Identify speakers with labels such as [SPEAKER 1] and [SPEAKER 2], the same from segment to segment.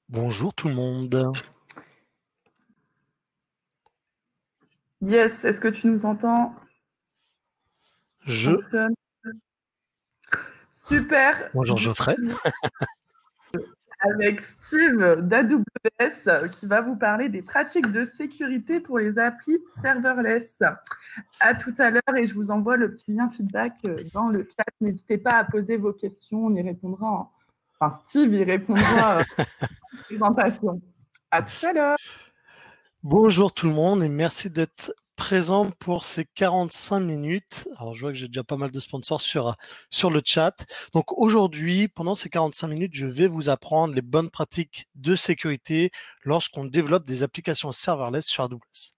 [SPEAKER 1] Bonjour tout le monde.
[SPEAKER 2] Yes, est-ce que tu nous entends?
[SPEAKER 1] Je...
[SPEAKER 2] Super.
[SPEAKER 1] Bonjour Geoffrey.
[SPEAKER 2] Avec Steve d'AWS qui va vous parler des pratiques de sécurité pour les applis serverless. À tout à l'heure et je vous envoie le petit lien feedback dans le chat. N'hésitez pas à poser vos questions, on y répondra. Enfin, Steve y répondra en présentation. À tout à l'heure.
[SPEAKER 1] Bonjour tout le monde et merci d'être présent pour ces 45 minutes. Alors je vois que j'ai déjà pas mal de sponsors sur le chat. Donc aujourd'hui, pendant ces 45 minutes, je vais vous apprendre les bonnes pratiques de sécurité lorsqu'on développe des applications serverless sur AWS.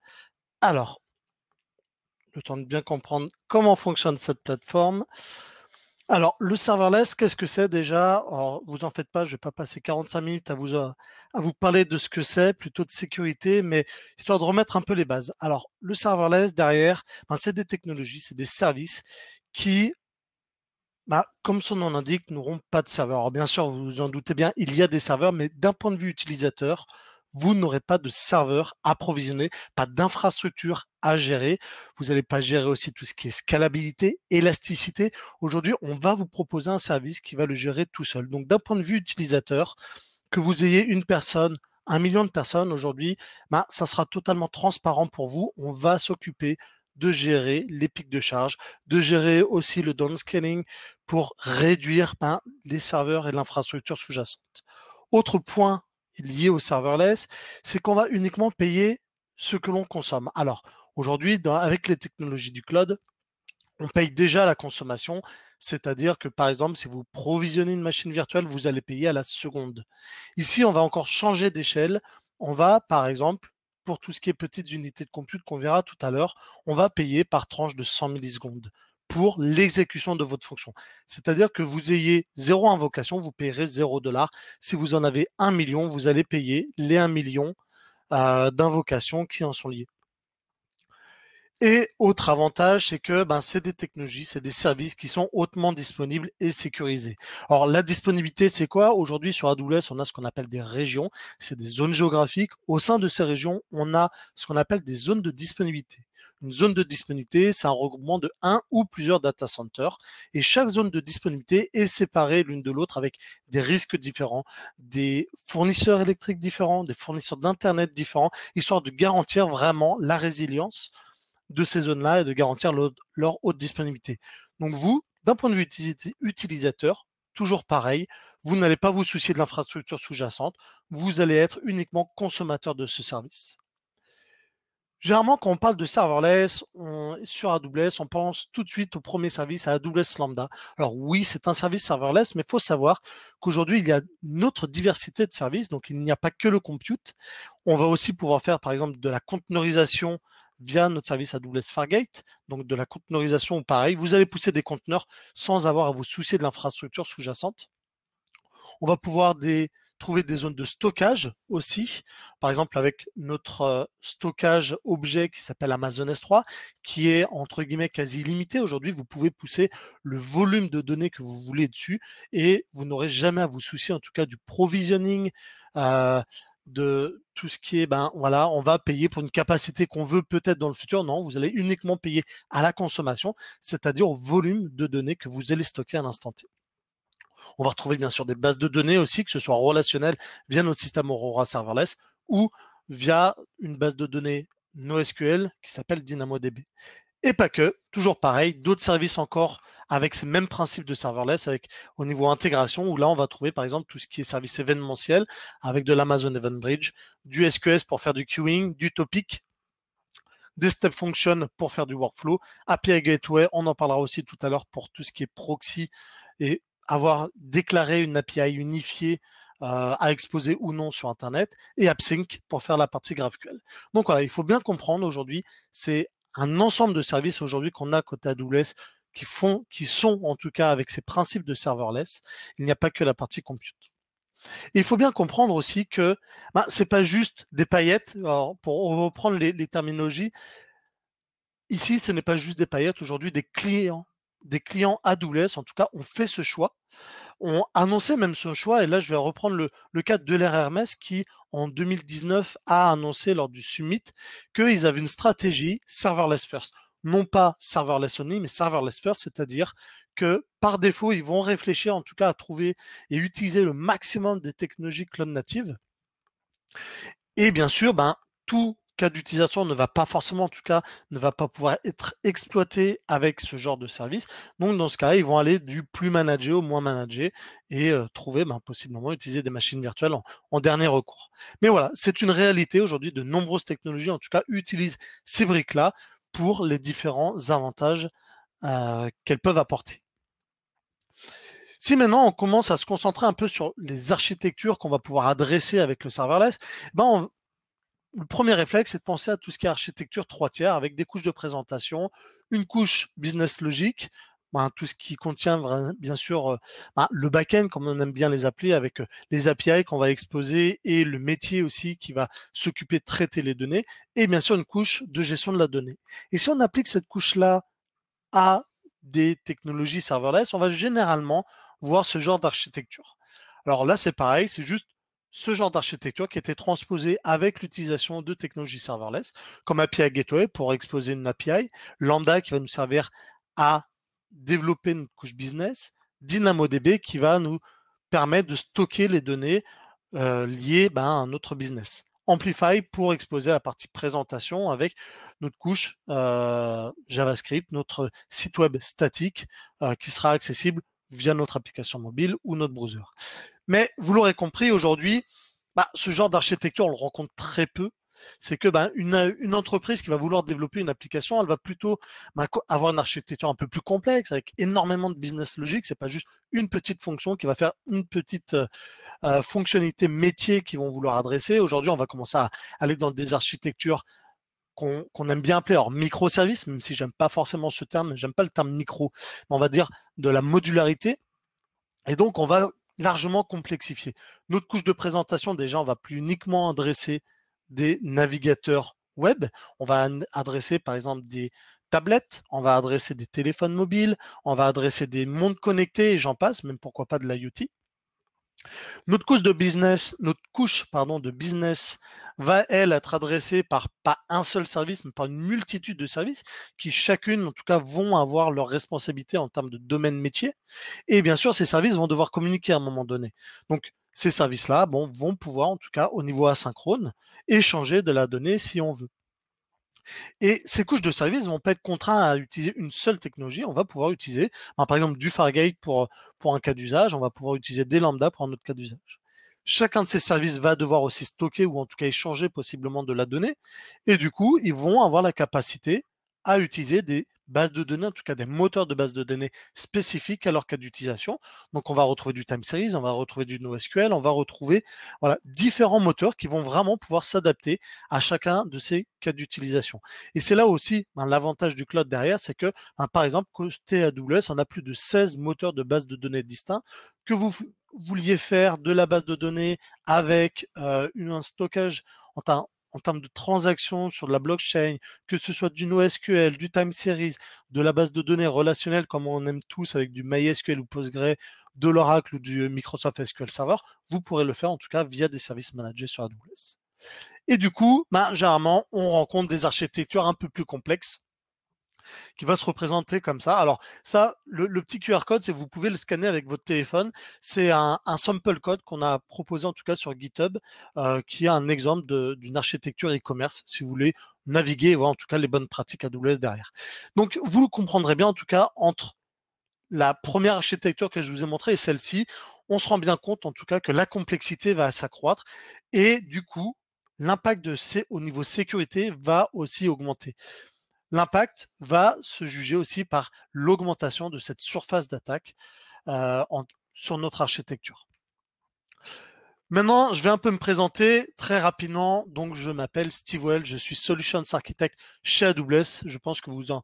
[SPEAKER 1] Alors, le temps de bien comprendre comment fonctionne cette plateforme. Alors, le serverless, qu'est-ce que c'est déjà? Alors, vous en faites pas, je vais pas passer 45 minutes à vous parler de ce que c'est, plutôt de sécurité, mais histoire de remettre un peu les bases. Alors, le serverless, derrière, c'est des technologies, c'est des services qui, comme son nom l'indique, n'auront pas de serveur. Alors, bien sûr, vous vous en doutez bien, il y a des serveurs, mais d'un point de vue utilisateur, vous n'aurez pas de serveur approvisionné, pas d'infrastructure à gérer. Vous n'allez pas gérer aussi tout ce qui est scalabilité, élasticité. Aujourd'hui, on va vous proposer un service qui va le gérer tout seul. Donc, d'un point de vue utilisateur, que vous ayez une personne, 1 million de personnes aujourd'hui, ça sera totalement transparent pour vous. On va s'occuper de gérer les pics de charge, de gérer aussi le downscaling pour réduire les serveurs et l'infrastructure sous-jacente. Autre point lié au serverless, c'est qu'on va uniquement payer ce que l'on consomme. Alors, aujourd'hui, avec les technologies du cloud, on paye déjà la consommation, c'est-à-dire que par exemple, si vous provisionnez une machine virtuelle, vous allez payer à la seconde. Ici, on va encore changer d'échelle. On va, par exemple, pour tout ce qui est petites unités de compute qu'on verra tout à l'heure, on va payer par tranche de 100 millisecondes pour l'exécution de votre fonction. C'est-à-dire que vous ayez 0 invocation, vous payerez 0 $. Si vous en avez 1 million, vous allez payer les 1 million d'invocations qui en sont liées. Et autre avantage, c'est que c'est des technologies, c'est des services qui sont hautement disponibles et sécurisés. Alors la disponibilité, c'est quoi? Aujourd'hui sur AWS, on a ce qu'on appelle des régions, c'est des zones géographiques. Au sein de ces régions, on a ce qu'on appelle des zones de disponibilité. Une zone de disponibilité, c'est un regroupement de un ou plusieurs data centers et chaque zone de disponibilité est séparée l'une de l'autre avec des risques différents, des fournisseurs électriques différents, des fournisseurs d'internet différents, histoire de garantir vraiment la résilience de ces zones-là et de garantir leur haute disponibilité. Donc vous, d'un point de vue utilisateur, toujours pareil, vous n'allez pas vous soucier de l'infrastructure sous-jacente, vous allez être uniquement consommateur de ce service. Généralement, quand on parle de serverless sur AWS, on pense tout de suite au premier service, à AWS Lambda. Alors oui, c'est un service serverless, mais il faut savoir qu'aujourd'hui, il y a une autre diversité de services, donc il n'y a pas que le compute. On va aussi pouvoir faire, par exemple, de la conteneurisation via notre service AWS Fargate, donc de la conteneurisation, pareil. Vous allez pousser des conteneurs sans avoir à vous soucier de l'infrastructure sous-jacente. On va pouvoir trouver des zones de stockage aussi, par exemple avec notre stockage objet qui s'appelle Amazon S3, qui est entre guillemets quasi illimité. Aujourd'hui, vous pouvez pousser le volume de données que vous voulez dessus et vous n'aurez jamais à vous soucier en tout cas du provisioning, de tout ce qui est, voilà, on va payer pour une capacité qu'on veut peut-être dans le futur. Non, vous allez uniquement payer à la consommation, c'est-à-dire au volume de données que vous allez stocker à l'instant T. On va retrouver bien sûr des bases de données aussi, que ce soit relationnelles via notre système Aurora Serverless ou via une base de données NoSQL qui s'appelle DynamoDB. Et pas que, toujours pareil, d'autres services encore avec ces mêmes principes de serverless avec au niveau intégration où là on va trouver par exemple tout ce qui est service événementiel avec de l'Amazon Event Bridge, du SQS pour faire du queuing, du topic, des step functions pour faire du workflow, API Gateway, on en parlera aussi tout à l'heure pour tout ce qui est proxy et avoir déclaré une API unifiée à exposer ou non sur Internet, et AppSync pour faire la partie GraphQL. Donc voilà, il faut bien comprendre aujourd'hui, c'est un ensemble de services aujourd'hui qu'on a côté AWS qui sont en tout cas avec ces principes de serverless. Il n'y a pas que la partie compute. Et il faut bien comprendre aussi que c'est pas juste des paillettes. Alors, pour reprendre les terminologies, ici, ce n'est pas juste des paillettes. Aujourd'hui, des clients AWS, en tout cas, ont fait ce choix, ont annoncé même ce choix. Et là, je vais reprendre le cas de l'Air Hermès qui, en 2019, a annoncé lors du Summit qu'ils avaient une stratégie serverless first. Non pas serverless only, mais serverless first, c'est-à-dire que par défaut, ils vont réfléchir en tout cas à trouver et utiliser le maximum des technologies cloud natives. Et bien sûr, tout cas d'utilisation ne va pas forcément, en tout cas, ne va pas pouvoir être exploité avec ce genre de service. Donc, dans ce cas, ils vont aller du plus managé au moins managé et trouver, possiblement, utiliser des machines virtuelles en dernier recours. Mais voilà, c'est une réalité aujourd'hui. De nombreuses technologies, en tout cas, utilisent ces briques-là pour les différents avantages qu'elles peuvent apporter. Si maintenant on commence à se concentrer un peu sur les architectures qu'on va pouvoir adresser avec le serverless, le premier réflexe, c'est de penser à tout ce qui est architecture 3 tiers avec des couches de présentation, une couche business logique, tout ce qui contient bien sûr le back-end, comme on aime bien les appeler, avec les API qu'on va exposer et le métier aussi qui va s'occuper de traiter les données, et bien sûr une couche de gestion de la donnée. Et si on applique cette couche-là à des technologies serverless, on va généralement voir ce genre d'architecture. Alors là, c'est pareil, c'est juste ce genre d'architecture qui était transposée avec l'utilisation de technologies serverless, comme API Gateway pour exposer une API, Lambda qui va nous servir à développer une couche business, DynamoDB qui va nous permettre de stocker les données liées à un autre business. Amplify pour exposer la partie présentation avec notre couche JavaScript, notre site web statique qui sera accessible via notre application mobile ou notre browser. Mais vous l'aurez compris, aujourd'hui, ce genre d'architecture, on le rencontre très peu. C'est que une entreprise qui va vouloir développer une application, elle va plutôt avoir une architecture un peu plus complexe, avec énormément de business logique. C'est pas juste une petite fonction qui va faire une petite fonctionnalité métier qu'ils vont vouloir adresser. Aujourd'hui, on va commencer à aller dans des architectures qu'on aime bien appeler alors microservices, même si j'aime pas forcément ce terme, j'aime pas le terme micro, mais on va dire de la modularité. Et donc, on va largement complexifier. Notre couche de présentation, déjà, on va plus uniquement adresser des navigateurs web. On va adresser, par exemple, des tablettes, on va adresser des téléphones mobiles, on va adresser des montres connectées et j'en passe, même pourquoi pas de l'IoT. Notre couche de business va, elle, être adressée par pas un seul service, mais par une multitude de services qui chacune, en tout cas, vont avoir leur responsabilité en termes de domaine métier. Et bien sûr, ces services vont devoir communiquer à un moment donné. Donc, ces services-là, vont pouvoir, en tout cas, au niveau asynchrone, échanger de la donnée si on veut. Et ces couches de services vont pas être contraints à utiliser une seule technologie. On va pouvoir utiliser, par exemple, du Fargate pour un cas d'usage. On va pouvoir utiliser des Lambda pour un autre cas d'usage. Chacun de ces services va devoir aussi stocker ou en tout cas échanger possiblement de la donnée. Et du coup, ils vont avoir la capacité à utiliser des bases de données, en tout cas des moteurs de bases de données spécifiques à leur cas d'utilisation. Donc, on va retrouver du time series, on va retrouver du NoSQL, on va retrouver différents moteurs qui vont vraiment pouvoir s'adapter à chacun de ces cas d'utilisation. Et c'est là aussi l'avantage du cloud derrière, c'est que, par exemple, côté AWS, on a plus de 16 moteurs de bases de données distincts que vous vouliez faire de la base de données avec un stockage en termes de transactions sur de la blockchain, que ce soit du NoSQL, du time series, de la base de données relationnelle comme on aime tous avec du MySQL ou Postgre, de l'Oracle ou du Microsoft SQL Server, vous pourrez le faire en tout cas via des services managés sur AWS. Et du coup, généralement, on rencontre des architectures un peu plus complexes qui va se représenter comme ça. Alors ça, le petit QR code, c'est vous pouvez le scanner avec votre téléphone. C'est un sample code qu'on a proposé en tout cas sur GitHub, qui est un exemple d'une architecture e-commerce, si vous voulez naviguer et voir en tout cas les bonnes pratiques AWS derrière. Donc vous le comprendrez bien en tout cas entre la première architecture que je vous ai montrée et celle-ci, on se rend bien compte en tout cas que la complexité va s'accroître et du coup, l'impact au niveau sécurité va aussi augmenter. L'impact va se juger aussi par l'augmentation de cette surface d'attaque sur notre architecture. Maintenant, je vais un peu me présenter très rapidement. Donc, je m'appelle Steve Well, je suis Solutions Architect chez AWS. Je pense que vous en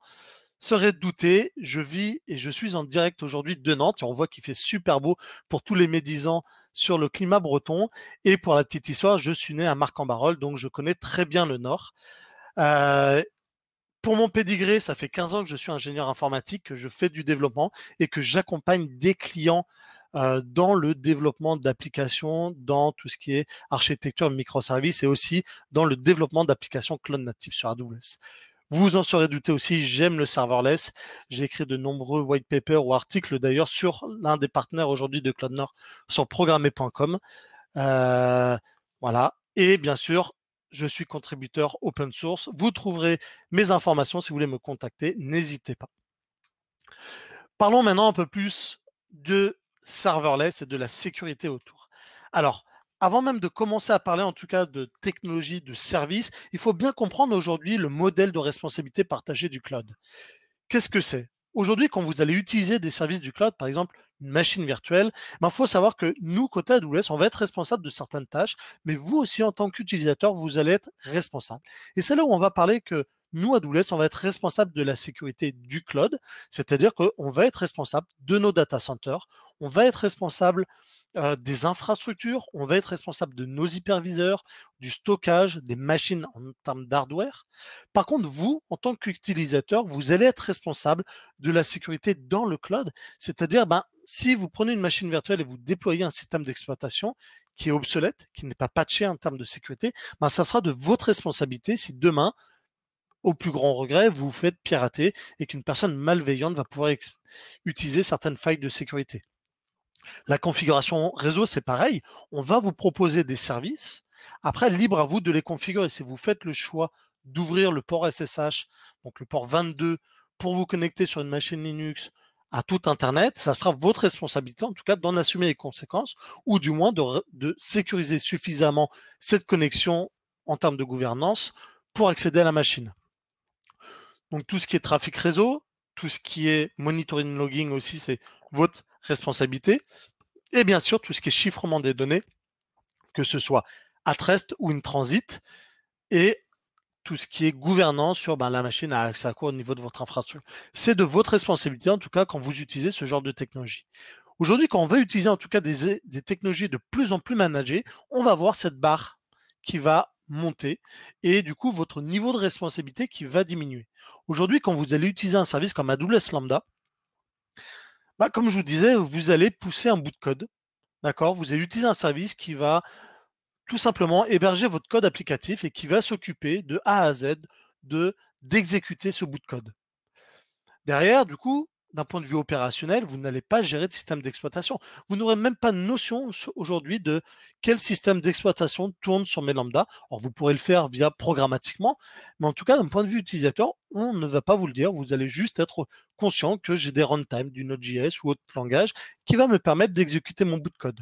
[SPEAKER 1] serez douté. Je vis et je suis en direct aujourd'hui de Nantes et on voit qu'il fait super beau pour tous les médisants. sur le climat breton. Et pour la petite histoire, je suis né à Marc-en-Barœul, donc je connais très bien le Nord. Pour mon pédigré, ça fait 15 ans que je suis ingénieur informatique, que je fais du développement et que j'accompagne des clients dans le développement d'applications, dans tout ce qui est architecture microservices et aussi dans le développement d'applications cloud native sur AWS. Vous vous en serez douté aussi, j'aime le serverless. J'ai écrit de nombreux white papers ou articles d'ailleurs sur l'un des partenaires aujourd'hui de CloudNord sur programmer.com. Voilà. Et bien sûr, je suis contributeur open source. Vous trouverez mes informations si vous voulez me contacter. N'hésitez pas. Parlons maintenant un peu plus de serverless et de la sécurité autour. Alors, avant même de commencer à parler en tout cas de technologie, de service, il faut bien comprendre aujourd'hui le modèle de responsabilité partagée du cloud. Qu'est-ce que c'est? Aujourd'hui, quand vous allez utiliser des services du cloud, par exemple une machine virtuelle, il faut savoir que nous, côté AWS, on va être responsable de certaines tâches, mais vous aussi, en tant qu'utilisateur, vous allez être responsable. Et c'est là où on va parler que nous, AWS, on va être responsable de la sécurité du cloud, c'est-à-dire qu'on va être responsable de nos data centers, on va être responsable des infrastructures, on va être responsable de nos hyperviseurs, du stockage, des machines en termes d'hardware. Par contre, vous, en tant qu'utilisateur, vous allez être responsable de la sécurité dans le cloud, c'est-à-dire, si vous prenez une machine virtuelle et vous déployez un système d'exploitation qui est obsolète, qui n'est pas patché en termes de sécurité, ça sera de votre responsabilité si demain, au plus grand regret, vous vous faites pirater et qu'une personne malveillante va pouvoir utiliser certaines failles de sécurité. La configuration réseau, c'est pareil. On va vous proposer des services. Après, libre à vous de les configurer. Si vous faites le choix d'ouvrir le port SSH, donc le port 22, pour vous connecter sur une machine Linux à tout Internet, ça sera votre responsabilité, en tout cas, d'en assumer les conséquences, ou du moins de sécuriser suffisamment cette connexion en termes de gouvernance pour accéder à la machine. Donc, tout ce qui est trafic réseau, tout ce qui est monitoring logging aussi, c'est votre responsabilité. Et bien sûr, tout ce qui est chiffrement des données, que ce soit at rest ou in transit, et tout ce qui est gouvernance sur la machine à accès à quoi au niveau de votre infrastructure. C'est de votre responsabilité, en tout cas, quand vous utilisez ce genre de technologie. Aujourd'hui, quand on va utiliser en tout cas des technologies de plus en plus managées, on va voir cette barre qui va monter et du coup, votre niveau de responsabilité qui va diminuer. Aujourd'hui, quand vous allez utiliser un service comme AWS Lambda, comme je vous disais, vous allez pousser un bout de code. D'accord? Vous allez utiliser un service qui va tout simplement héberger votre code applicatif et qui va s'occuper de A à Z d'exécuter ce bout de code. Derrière, du coup, d'un point de vue opérationnel, vous n'allez pas gérer de système d'exploitation. Vous n'aurez même pas de notion aujourd'hui de quel système d'exploitation tourne sur mes lambda. Alors, vous pourrez le faire via programmatiquement, mais en tout cas, d'un point de vue utilisateur, on ne va pas vous le dire. Vous allez juste être conscient que j'ai des runtime du Node.js ou autre langage qui va me permettre d'exécuter mon bout de code.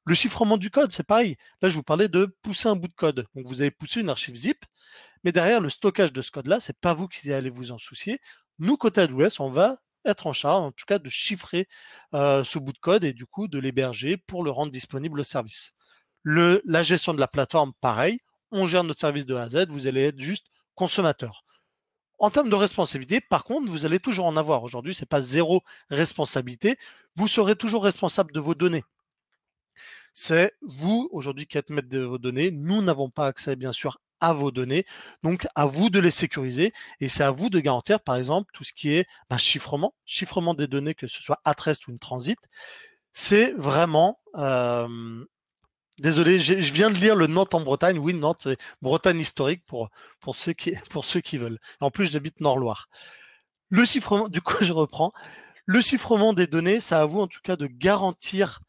[SPEAKER 1] Le chiffrement du code, c'est pareil. Là, je vous parlais de pousser un bout de code. Donc, vous avez poussé une archive zip, mais derrière, le stockage de ce code-là, c'est pas vous qui allez vous en soucier. Nous, côté AWS, on va être en charge, en tout cas, de chiffrer ce bout de code et du coup, de l'héberger pour le rendre disponible au service. La gestion de la plateforme, pareil. On gère notre service de A à Z. Vous allez être juste consommateur. En termes de responsabilité, par contre, vous allez toujours en avoir. Aujourd'hui, c'est pas zéro responsabilité. Vous serez toujours responsable de vos données. C'est vous, aujourd'hui, qui êtes maître de vos données. Nous n'avons pas accès, bien sûr, à vos données. Donc, à vous de les sécuriser. Et c'est à vous de garantir, par exemple, tout ce qui est chiffrement des données, que ce soit at rest ou une transit. C'est vraiment... désolé, je viens de lire le Nantes en Bretagne. Oui, Nantes, c'est Bretagne historique pour ceux qui veulent. En plus, j'habite Nord-Loire. Le chiffrement, du coup, je reprends. Le chiffrement des données, c'est à vous, en tout cas, de garantir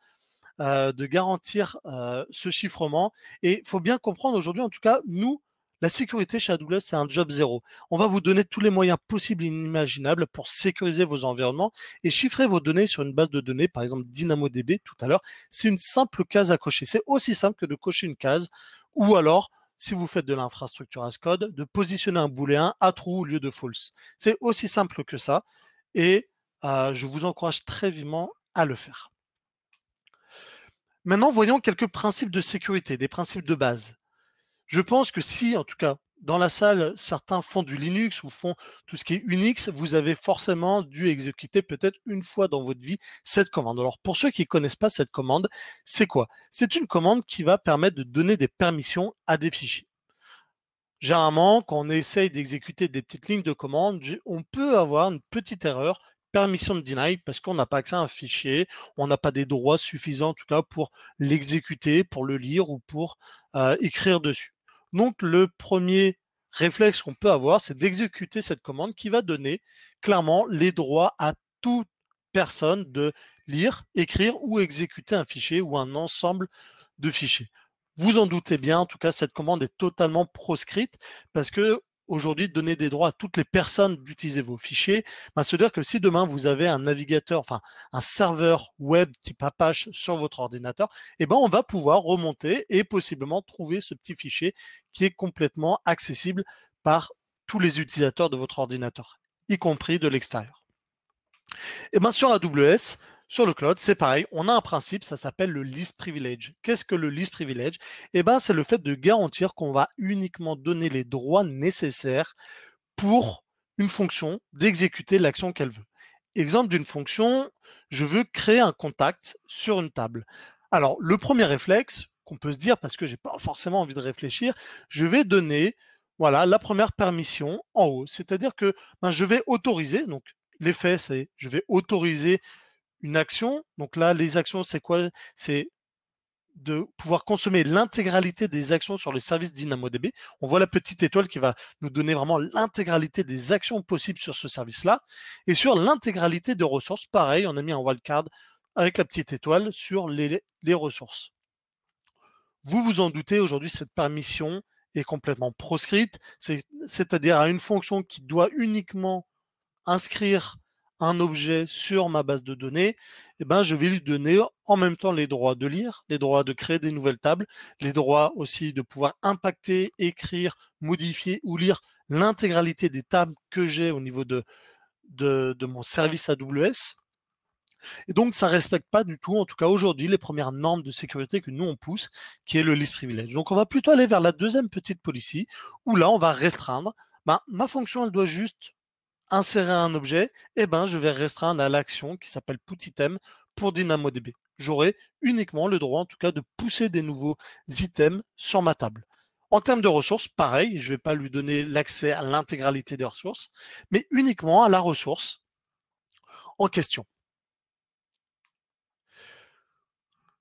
[SPEAKER 1] ce chiffrement. Et il faut bien comprendre aujourd'hui, en tout cas, nous, la sécurité chez AWS, c'est un job zéro. On va vous donner tous les moyens possibles et inimaginables pour sécuriser vos environnements et chiffrer vos données sur une base de données, par exemple DynamoDB tout à l'heure. C'est une simple case à cocher. C'est aussi simple que de cocher une case ou alors, si vous faites de l'infrastructure as code, de positionner un booléen à true au lieu de false. C'est aussi simple que ça et je vous encourage très vivement à le faire. Maintenant, voyons quelques principes de sécurité, des principes de base. Je pense que si, en tout cas, dans la salle, certains font du Linux ou font tout ce qui est Unix, vous avez forcément dû exécuter peut-être une fois dans votre vie cette commande. Alors pour ceux qui ne connaissent pas cette commande, c'est quoi? C'est une commande qui va permettre de donner des permissions à des fichiers. Généralement, quand on essaye d'exécuter des petites lignes de commande, on peut avoir une petite erreur, permission de deny, parce qu'on n'a pas accès à un fichier, on n'a pas des droits suffisants en tout cas pour l'exécuter, pour le lire ou pour écrire dessus. Donc le premier réflexe qu'on peut avoir, c'est d'exécuter cette commande qui va donner clairement les droits à toute personne de lire, écrire ou exécuter un fichier ou un ensemble de fichiers. Vous en doutez bien, en tout cas, cette commande est totalement proscrite parce que aujourd'hui, donner des droits à toutes les personnes d'utiliser vos fichiers, c'est-à-dire que si demain vous avez un navigateur, enfin un serveur web type Apache sur votre ordinateur, on va pouvoir remonter et possiblement trouver ce petit fichier qui est complètement accessible par tous les utilisateurs de votre ordinateur, y compris de l'extérieur. Sur AWS, sur le cloud, c'est pareil. On a un principe, ça s'appelle le least privilege. Qu'est-ce que le least privilege? C'est le fait de garantir qu'on va uniquement donner les droits nécessaires pour une fonction d'exécuter l'action qu'elle veut. Exemple d'une fonction, je veux créer un contact sur une table. Alors, le premier réflexe qu'on peut se dire, parce que j'ai pas forcément envie de réfléchir, je vais donner, voilà, la première permission en haut. C'est-à-dire que je vais autoriser, donc l'effet, c'est je vais autoriser une action. Donc là, les actions, c'est quoi? C'est de pouvoir consommer l'intégralité des actions sur le service DynamoDB. On voit la petite étoile qui va nous donner vraiment l'intégralité des actions possibles sur ce service-là. Et sur l'intégralité des ressources, pareil, on a mis un wildcard avec la petite étoile sur les ressources. Vous vous en doutez, aujourd'hui, cette permission est complètement proscrite, c'est-à-dire à une fonction qui doit uniquement inscrire un objet sur ma base de données, je vais lui donner en même temps les droits de lire, les droits de créer des nouvelles tables, les droits aussi de pouvoir impacter, écrire, modifier ou lire l'intégralité des tables que j'ai au niveau de mon service AWS. Et donc, ça ne respecte pas du tout, en tout cas aujourd'hui, les premières normes de sécurité que nous, on pousse, qui est le least privilege. Donc, on va plutôt aller vers la deuxième petite policy, où là, on va restreindre. Ma fonction, elle doit juste insérer un objet, je vais restreindre à l'action qui s'appelle putItem pour DynamoDB. J'aurai uniquement le droit, en tout cas, de pousser des nouveaux items sur ma table. En termes de ressources, pareil, je ne vais pas lui donner l'accès à l'intégralité des ressources, mais uniquement à la ressource en question.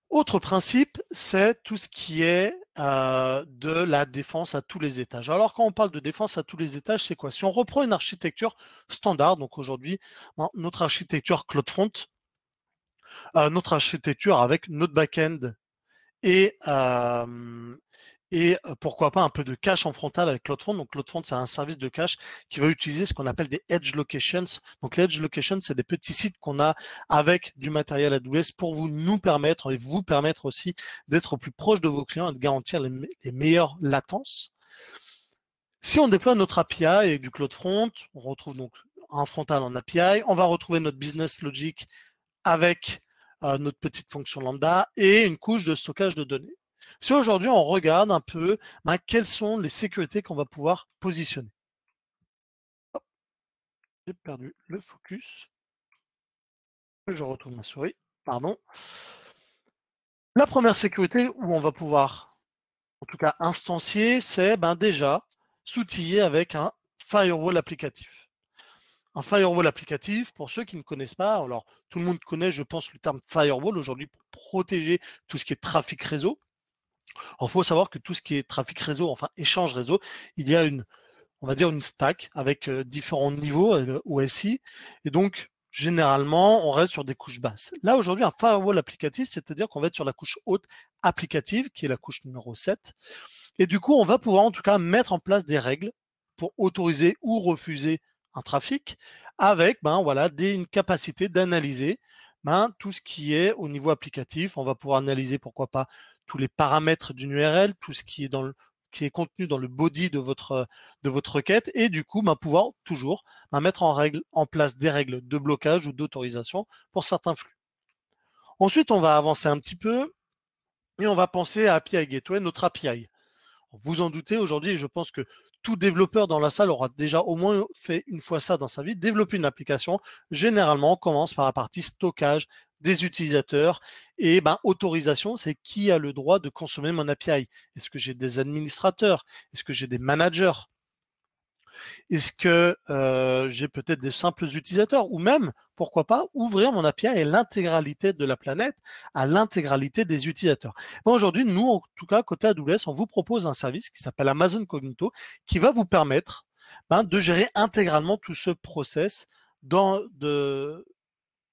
[SPEAKER 1] Autre principe, c'est tout ce qui est de la défense à tous les étages. Alors quand on parle de défense à tous les étages, c'est quoi? Si on reprend une architecture standard, donc aujourd'hui, notre architecture CloudFront, notre architecture avec notre back-end et pourquoi pas un peu de cache en frontal avec CloudFront. Donc CloudFront, c'est un service de cache qui va utiliser ce qu'on appelle des edge locations. Donc les edge locations, c'est des petits sites qu'on a avec du matériel AWS pour nous permettre et vous permettre aussi d'être au plus proche de vos clients et de garantir les meilleures latences. Si on déploie notre API et du CloudFront, on retrouve donc un frontal en API. On va retrouver notre business logic avec notre petite fonction lambda et une couche de stockage de données. Si aujourd'hui on regarde un peu quelles sont les sécurités qu'on va pouvoir positionner. J'ai perdu le focus. Je retrouve ma souris. Pardon. La première sécurité où on va pouvoir, en tout cas instancier, c'est déjà s'outiller avec un firewall applicatif. Un firewall applicatif, pour ceux qui ne connaissent pas, alors tout le monde connaît, je pense, le terme firewall aujourd'hui pour protéger tout ce qui est trafic réseau. Alors, il faut savoir que tout ce qui est trafic réseau, enfin échange réseau, il y a on va dire une stack avec différents niveaux OSI. Et donc, généralement, on reste sur des couches basses. Là, aujourd'hui, un firewall applicatif, c'est-à-dire qu'on va être sur la couche haute applicative, qui est la couche numéro 7. Et du coup, on va pouvoir en tout cas mettre en place des règles pour autoriser ou refuser un trafic avec une capacité d'analyser tout ce qui est au niveau applicatif. On va pouvoir analyser, pourquoi pas, tous les paramètres d'une URL, tout ce qui est contenu dans le body de votre requête et du coup pouvoir toujours mettre en place des règles de blocage ou d'autorisation pour certains flux. Ensuite, on va avancer un petit peu et on va penser à API Gateway, notre API. Vous en doutez, aujourd'hui, je pense que tout développeur dans la salle aura déjà au moins fait une fois ça dans sa vie. Développer une application, généralement, on commence par la partie stockage des utilisateurs et autorisation, c'est qui a le droit de consommer mon API. Est-ce que j'ai des administrateurs? Est-ce que j'ai des managers? Est-ce que j'ai peut-être des simples utilisateurs ou même, pourquoi pas, ouvrir mon API à l'intégralité de la planète, à l'intégralité des utilisateurs. Aujourd'hui, nous, en tout cas, côté AWS, on vous propose un service qui s'appelle Amazon Cognito qui va vous permettre de gérer intégralement tout ce process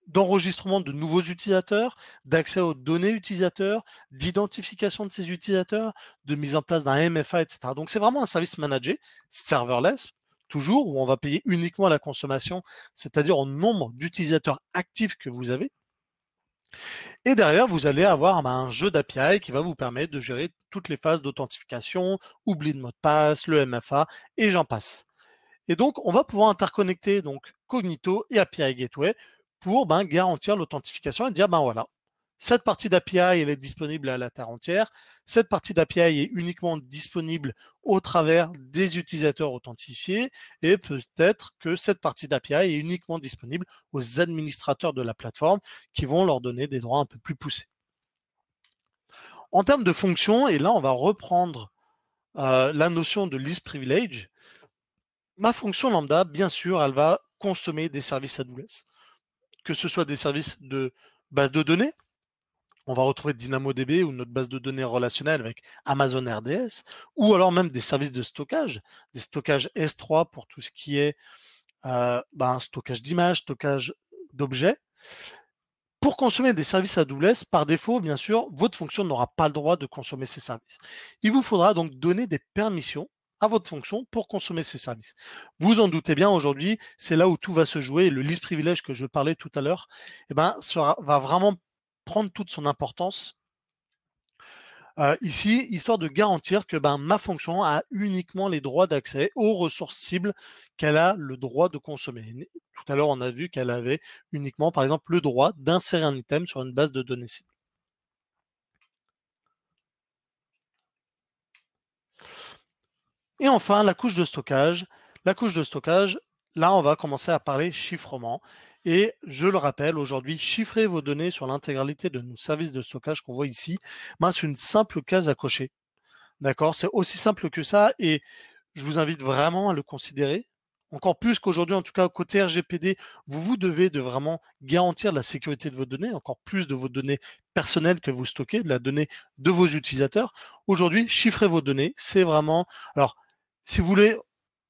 [SPEAKER 1] d'enregistrement de nouveaux utilisateurs, d'accès aux données utilisateurs, d'identification de ces utilisateurs, de mise en place d'un MFA, etc. Donc, c'est vraiment un service managé, serverless, toujours, où on va payer uniquement la consommation, c'est-à-dire au nombre d'utilisateurs actifs que vous avez. Et derrière, vous allez avoir un jeu d'API qui va vous permettre de gérer toutes les phases d'authentification, oubli de mot de passe, le MFA, et j'en passe. Et donc, on va pouvoir interconnecter donc Cognito et API Gateway pour garantir l'authentification et dire, voilà, cette partie d'API, elle est disponible à la terre entière. Cette partie d'API est uniquement disponible au travers des utilisateurs authentifiés et peut-être que cette partie d'API est uniquement disponible aux administrateurs de la plateforme qui vont leur donner des droits un peu plus poussés. En termes de fonctions, et là, on va reprendre la notion de least privilege. Ma fonction lambda, bien sûr, elle va consommer des services AWS, que ce soit des services de base de données. On va retrouver DynamoDB ou notre base de données relationnelle avec Amazon RDS, ou alors même des services de stockage, des stockages S3 pour tout ce qui est stockage d'images, stockage d'objets. Pour consommer des services AWS, par défaut, bien sûr, votre fonction n'aura pas le droit de consommer ces services. Il vous faudra donc donner des permissions à votre fonction pour consommer ces services. Vous en doutez bien, aujourd'hui, c'est là où tout va se jouer. Le least privilege que je parlais tout à l'heure, va vraiment prendre toute son importance ici, histoire de garantir que ma fonction a uniquement les droits d'accès aux ressources cibles qu'elle a le droit de consommer. Tout à l'heure, on a vu qu'elle avait uniquement, par exemple, le droit d'insérer un item sur une base de données cible. Et enfin, la couche de stockage. La couche de stockage, là, on va commencer à parler chiffrement. Et je le rappelle, aujourd'hui, chiffrer vos données sur l'intégralité de nos services de stockage qu'on voit ici, c'est une simple case à cocher. D'accord? C'est aussi simple que ça et je vous invite vraiment à le considérer. Encore plus qu'aujourd'hui, en tout cas, côté RGPD, vous devez de vraiment garantir la sécurité de vos données, encore plus de vos données personnelles que vous stockez, de la donnée de vos utilisateurs. Aujourd'hui, chiffrer vos données, c'est vraiment... Alors, si vous voulez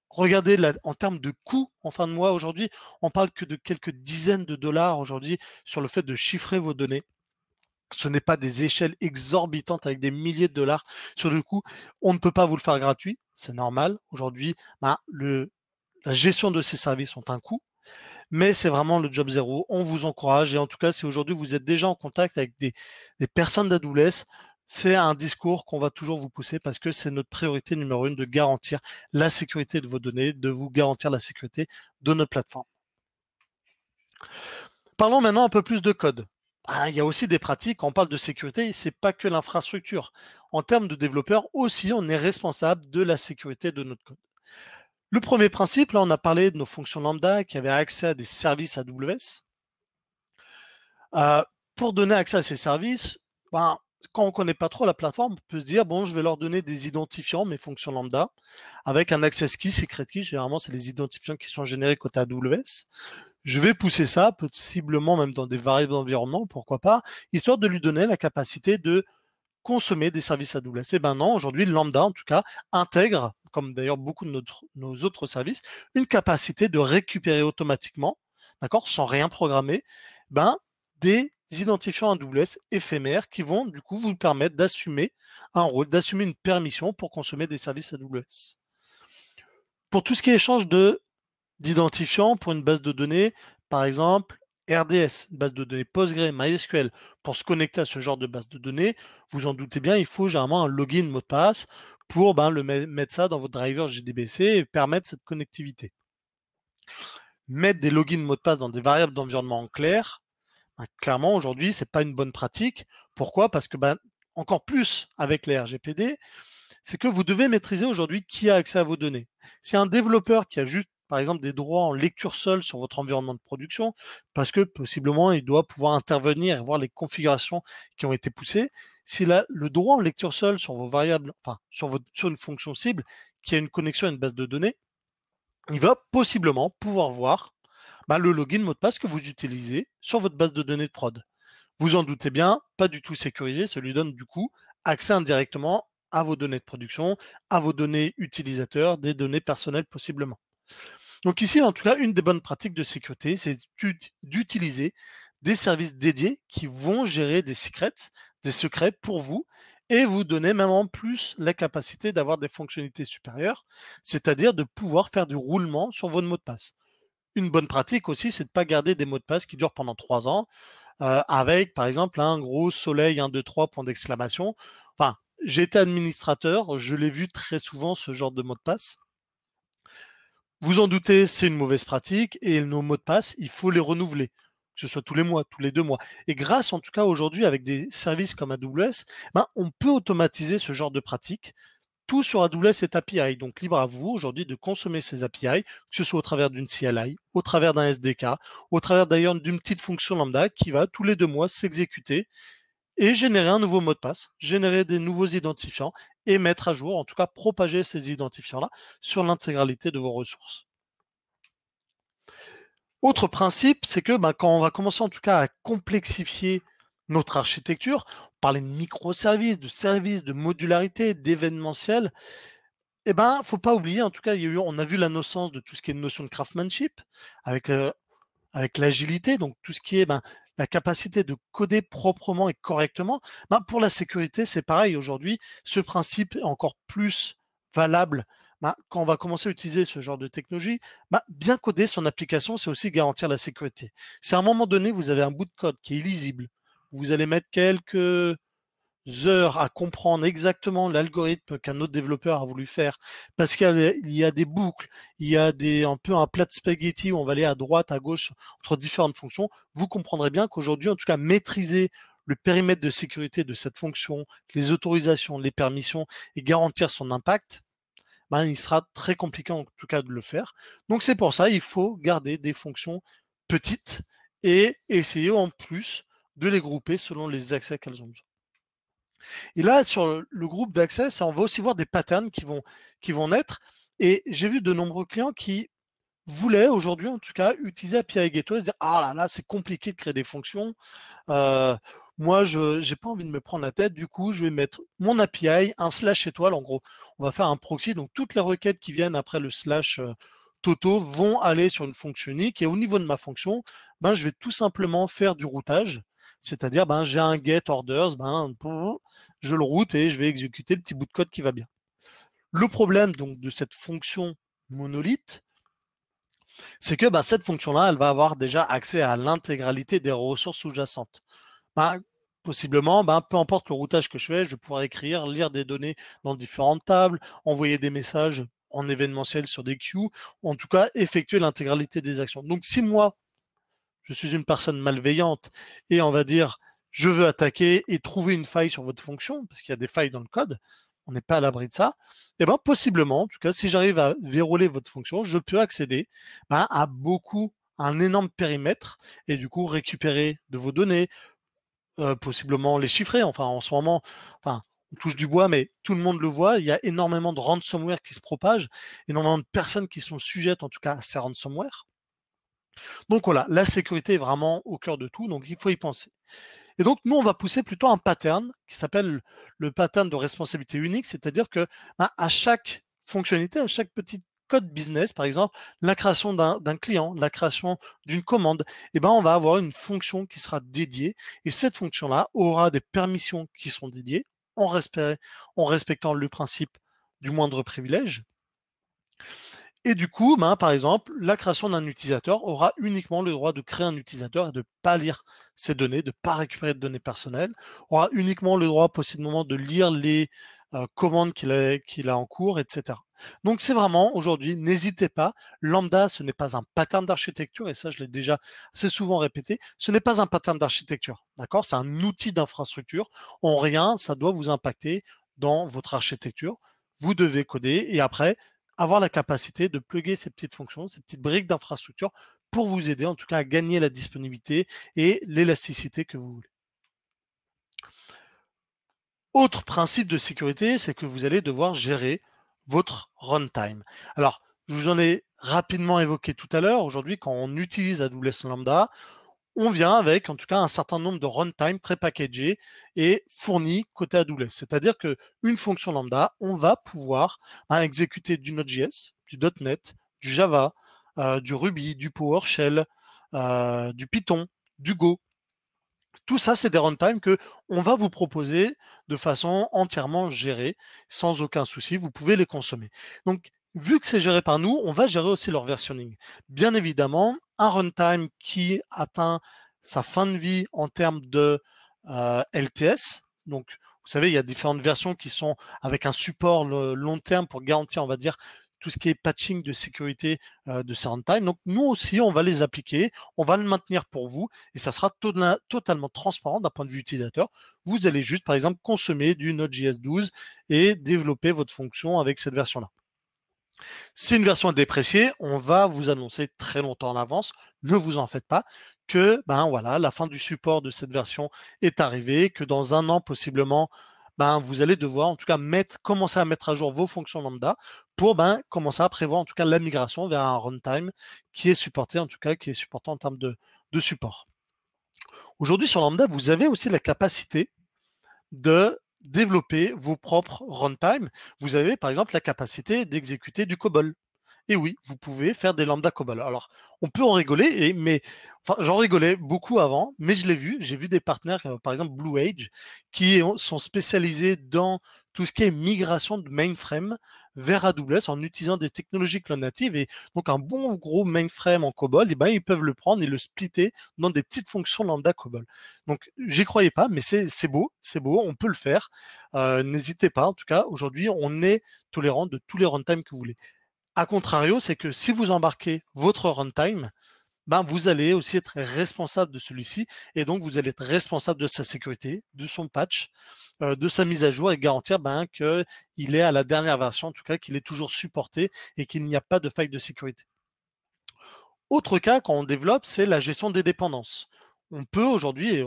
[SPEAKER 1] regarder en termes de coûts en fin de mois aujourd'hui, on parle que de quelques dizaines de dollars aujourd'hui sur le fait de chiffrer vos données. Ce n'est pas des échelles exorbitantes avec des milliers de dollars sur le coup. On ne peut pas vous le faire gratuit, c'est normal. Aujourd'hui, la gestion de ces services ont un coût, mais c'est vraiment le job zéro. On vous encourage et en tout cas, si aujourd'hui vous êtes déjà en contact avec des personnes d'AWS, c'est un discours qu'on va toujours vous pousser parce que c'est notre priorité numéro 1 de garantir la sécurité de vos données, de vous garantir la sécurité de notre plateforme. Parlons maintenant un peu plus de code. Il y a aussi des pratiques, quand on parle de sécurité, c'est pas que l'infrastructure. En termes de développeurs aussi, on est responsable de la sécurité de notre code. Le premier principe, là, on a parlé de nos fonctions lambda qui avaient accès à des services AWS. Pour donner accès à ces services, quand on ne connaît pas trop la plateforme, on peut se dire, je vais leur donner des identifiants, mes fonctions lambda, avec un access key, secret key. Généralement, c'est les identifiants qui sont générés côté AWS. Je vais pousser ça, possiblement même dans des variables d'environnement, pourquoi pas, histoire de lui donner la capacité de consommer des services AWS. Et non, aujourd'hui, le Lambda, en tout cas, intègre, comme d'ailleurs beaucoup de nos autres services, une capacité de récupérer automatiquement, d'accord, sans rien programmer, des identifiants AWS éphémères qui vont, du coup, vous permettre d'assumer un rôle, d'assumer une permission pour consommer des services AWS. Pour tout ce qui est échange d'identifiants pour une base de données, par exemple, RDS, une base de données Postgre, MySQL, pour se connecter à ce genre de base de données, vous en doutez bien, il faut généralement un login mot de passe pour mettre ça dans votre driver JDBC et permettre cette connectivité. Mettre des logins mot de passe dans des variables d'environnement en clair, clairement aujourd'hui, c'est pas une bonne pratique. Pourquoi? Parce que encore plus avec les RGPD, c'est que vous devez maîtriser aujourd'hui qui a accès à vos données. Si un développeur qui a juste, par exemple, des droits en lecture seule sur votre environnement de production, parce que possiblement il doit pouvoir intervenir et voir les configurations qui ont été poussées, s'il a le droit en lecture seule sur vos variables, enfin sur une fonction cible qui a une connexion à une base de données, il va possiblement pouvoir voir le login mot de passe que vous utilisez sur votre base de données de prod. Vous en doutez bien, pas du tout sécurisé, ça lui donne du coup accès indirectement à vos données de production, à vos données utilisateurs, des données personnelles possiblement. Donc ici, en tout cas, une des bonnes pratiques de sécurité, c'est d'utiliser des services dédiés qui vont gérer des secrets pour vous et vous donner même en plus la capacité d'avoir des fonctionnalités supérieures, c'est-à-dire de pouvoir faire du roulement sur vos mots de passe. Une bonne pratique aussi, c'est de ne pas garder des mots de passe qui durent pendant 3 ans, avec, par exemple, un gros soleil 1, 2, 3, point d'exclamation. Enfin, j'ai été administrateur, je l'ai vu très souvent, ce genre de mot de passe. Vous en doutez, c'est une mauvaise pratique et nos mots de passe, il faut les renouveler, que ce soit tous les mois, tous les 2 mois. Et grâce, en tout cas, aujourd'hui, avec des services comme AWS, on peut automatiser ce genre de pratique. Tout sur AWS est API, donc libre à vous aujourd'hui de consommer ces API, que ce soit au travers d'une CLI, au travers d'un SDK, au travers d'ailleurs d'une petite fonction lambda qui va tous les 2 mois s'exécuter et générer un nouveau mot de passe, générer des nouveaux identifiants et mettre à jour, en tout cas propager ces identifiants-là sur l'intégralité de vos ressources. Autre principe, c'est que quand on va commencer en tout cas à complexifier notre architecture, on parlait de microservices, de services, de modularité, d'événementiel, faut pas oublier, en tout cas, on a vu la naissance de tout ce qui est une notion de craftsmanship, avec, avec l'agilité, donc tout ce qui est la capacité de coder proprement et correctement. Pour la sécurité, c'est pareil. Aujourd'hui, ce principe est encore plus valable. Quand on va commencer à utiliser ce genre de technologie, bien coder son application, c'est aussi garantir la sécurité. Si à un moment donné, vous avez un bout de code qui est illisible, vous allez mettre quelques heures à comprendre exactement l'algorithme qu'un autre développeur a voulu faire, parce qu'il y a des boucles, il y a un peu un plat de spaghetti où on va aller à droite, à gauche entre différentes fonctions, vous comprendrez bien qu'aujourd'hui, en tout cas, maîtriser le périmètre de sécurité de cette fonction, les autorisations, les permissions et garantir son impact, il sera très compliqué en tout cas de le faire. Donc c'est pour ça, il faut garder des fonctions petites et essayer en plus de les grouper selon les accès qu'elles ont besoin. Et là, sur le groupe d'accès, on va aussi voir des patterns qui vont naître. Et j'ai vu de nombreux clients qui voulaient aujourd'hui, en tout cas, utiliser API Gateway et se dire, ah là là, c'est compliqué de créer des fonctions. Moi, je n'ai pas envie de me prendre la tête. Du coup, je vais mettre mon API, un slash étoile. En gros, on va faire un proxy. Donc, toutes les requêtes qui viennent après le slash Toto vont aller sur une fonction unique. Et au niveau de ma fonction, je vais tout simplement faire du routage. C'est-à-dire, j'ai un get orders, je le route et je vais exécuter le petit bout de code qui va bien. Le problème donc de cette fonction monolithe, c'est que cette fonction-là, elle va avoir déjà accès à l'intégralité des ressources sous-jacentes. Possiblement, peu importe le routage que je fais, je vais pouvoir écrire, lire des données dans différentes tables, envoyer des messages en événementiel sur des queues, en tout cas effectuer l'intégralité des actions. Donc si moi, je suis une personne malveillante et on va dire je veux attaquer et trouver une faille sur votre fonction, parce qu'il y a des failles dans le code, on n'est pas à l'abri de ça, possiblement, en tout cas, si j'arrive à verrouiller votre fonction, je peux accéder à un énorme périmètre et du coup récupérer de vos données, possiblement les chiffrer. Enfin, en ce moment, on touche du bois, mais tout le monde le voit. Il y a énormément de ransomware qui se propagent, énormément de personnes qui sont sujettes, en tout cas, à ces ransomware. Donc voilà, la sécurité est vraiment au cœur de tout, donc il faut y penser. Et donc, nous, on va pousser plutôt un pattern qui s'appelle le pattern de responsabilité unique, c'est-à-dire que à chaque fonctionnalité, à chaque petit code business, par exemple, la création d'un client, la création d'une commande, on va avoir une fonction qui sera dédiée et cette fonction-là aura des permissions qui sont dédiées en respectant le principe du moindre privilège. Et du coup, par exemple, la création d'un utilisateur aura uniquement le droit de créer un utilisateur et de ne pas lire ses données, de ne pas récupérer de données personnelles, aura uniquement le droit possiblement de lire les commandes qu'il a en cours, etc. Donc c'est vraiment aujourd'hui, n'hésitez pas, Lambda, ce n'est pas un pattern d'architecture, et ça je l'ai déjà assez souvent répété, ce n'est pas un pattern d'architecture, d'accord? C'est un outil d'infrastructure. En rien, ça doit vous impacter dans votre architecture. vous devez coder et après avoir la capacité de plugger ces petites fonctions, ces petites briques d'infrastructure pour vous aider en tout cas à gagner la disponibilité et l'élasticité que vous voulez. Autre principe de sécurité, c'est que vous allez devoir gérer votre runtime. Alors, je vous en ai rapidement évoqué tout à l'heure. Aujourd'hui, quand on utilise AWS Lambda, on vient avec en tout cas un certain nombre de runtime pré-packagés et fournis côté AWS. C'est-à-dire que une fonction lambda, on va pouvoir exécuter du Node.js, du .NET, du Java, du Ruby, du PowerShell, du Python, du Go. Tout ça, c'est des runtime que on va vous proposer de façon entièrement gérée, sans aucun souci. Vous pouvez les consommer. Donc, vu que c'est géré par nous, on va gérer aussi leur versionning. Bien évidemment, un runtime qui atteint sa fin de vie en termes de LTS. Donc, vous savez, il y a différentes versions qui sont avec un support long terme pour garantir, on va dire, tout ce qui est patching de sécurité de ces runtime. Donc, nous aussi, on va les appliquer, on va le maintenir pour vous et ça sera totalement transparent d'un point de vue utilisateur. Vous allez juste, par exemple, consommer du Node.js 12 et développer votre fonction avec cette version-là. C'est une version dépréciée, on va vous annoncer très longtemps en avance, ne vous en faites pas, que voilà, la fin du support de cette version est arrivée, que dans un an possiblement, vous allez devoir en tout cas commencer à mettre à jour vos fonctions lambda pour commencer à prévoir en tout cas la migration vers un runtime qui est supporté, en tout cas qui est supporté en termes de support. Aujourd'hui sur Lambda, vous avez aussi la capacité de développer vos propres runtime. Vous avez par exemple la capacité d'exécuter du COBOL. Et oui, vous pouvez faire des lambda COBOL. Alors, on peut en rigoler, mais j'en rigolais beaucoup avant, mais je l'ai vu. J'ai vu des partenaires, par exemple Blue Age, qui sont spécialisés dans tout ce qui est migration de mainframe vers AWS en utilisant des technologies cloud natives. Et donc, un bon gros mainframe en COBOL, ils peuvent le prendre et le splitter dans des petites fonctions lambda COBOL. Donc, j'y croyais pas, mais c'est beau, on peut le faire. N'hésitez pas. En tout cas, aujourd'hui, on est tolérant de tous les runtimes que vous voulez. A contrario, c'est que si vous embarquez votre runtime, vous allez aussi être responsable de celui-ci et donc vous allez être responsable de sa sécurité, de son patch, de sa mise à jour et garantir qu'il est à la dernière version, en tout cas qu'il est toujours supporté et qu'il n'y a pas de faille de sécurité. Autre cas quand on développe, c'est la gestion des dépendances. On peut aujourd'hui, et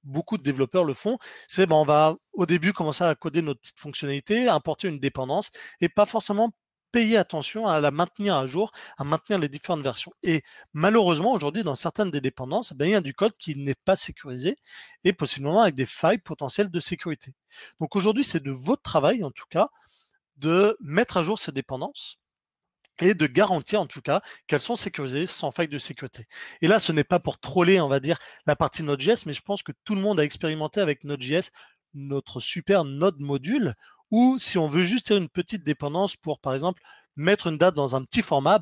[SPEAKER 1] beaucoup de développeurs le font, c'est on va au début commencer à coder notre petite fonctionnalité, importer une dépendance et pas forcément payer attention à la maintenir à jour, à maintenir les différentes versions. Et malheureusement, aujourd'hui, dans certaines des dépendances, il y a du code qui n'est pas sécurisé et possiblement avec des failles potentielles de sécurité. Donc aujourd'hui, c'est de votre travail, en tout cas, de mettre à jour ces dépendances et de garantir en tout cas qu'elles sont sécurisées sans faille de sécurité. Et là, ce n'est pas pour troller, on va dire, la partie Node.js, mais je pense que tout le monde a expérimenté avec Node.js notre super Node module, où si on veut juste tirer une petite dépendance pour, par exemple, mettre une date dans un petit format,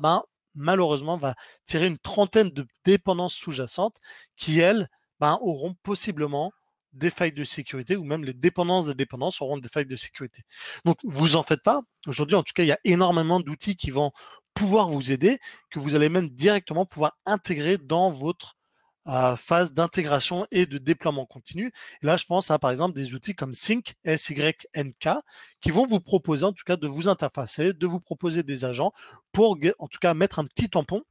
[SPEAKER 1] malheureusement, on va tirer une trentaine de dépendances sous-jacentes qui, elles, auront possiblement des failles de sécurité ou même les dépendances des dépendances auront des failles de sécurité. Donc, vous en faites pas. Aujourd'hui, en tout cas, il y a énormément d'outils qui vont pouvoir vous aider, que vous allez même directement pouvoir intégrer dans votre phase d'intégration et de déploiement continu. Et là, je pense à, par exemple, des outils comme Sync, SYNK, qui vont vous proposer, en tout cas, de vous interfacer, de vous proposer des agents pour, en tout cas, mettre un petit tampon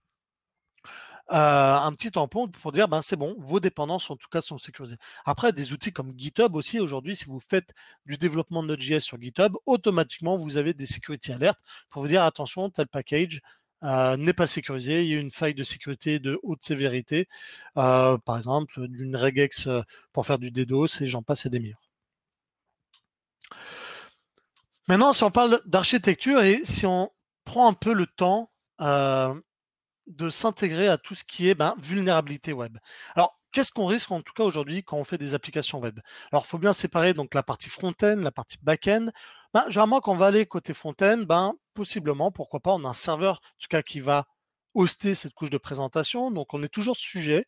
[SPEAKER 1] pour dire c'est bon, vos dépendances en tout cas sont sécurisées. Après, des outils comme GitHub aussi, aujourd'hui, si vous faites du développement de Node.js sur GitHub, automatiquement, vous avez des security alerts pour vous dire attention, tel package n'est pas sécurisé, il y a une faille de sécurité de haute sévérité, par exemple, d'une regex pour faire du DDoS et j'en passe et des meilleurs. Maintenant, si on parle d'architecture et si on prend un peu le temps de s'intégrer à tout ce qui est vulnérabilité web. Alors, qu'est-ce qu'on risque en tout cas aujourd'hui quand on fait des applications web? Alors, il faut bien séparer donc la partie front-end, la partie back-end. Généralement, quand on va aller côté front-end, possiblement, pourquoi pas, on a un serveur en tout cas qui va hoster cette couche de présentation. Donc, on est toujours sujet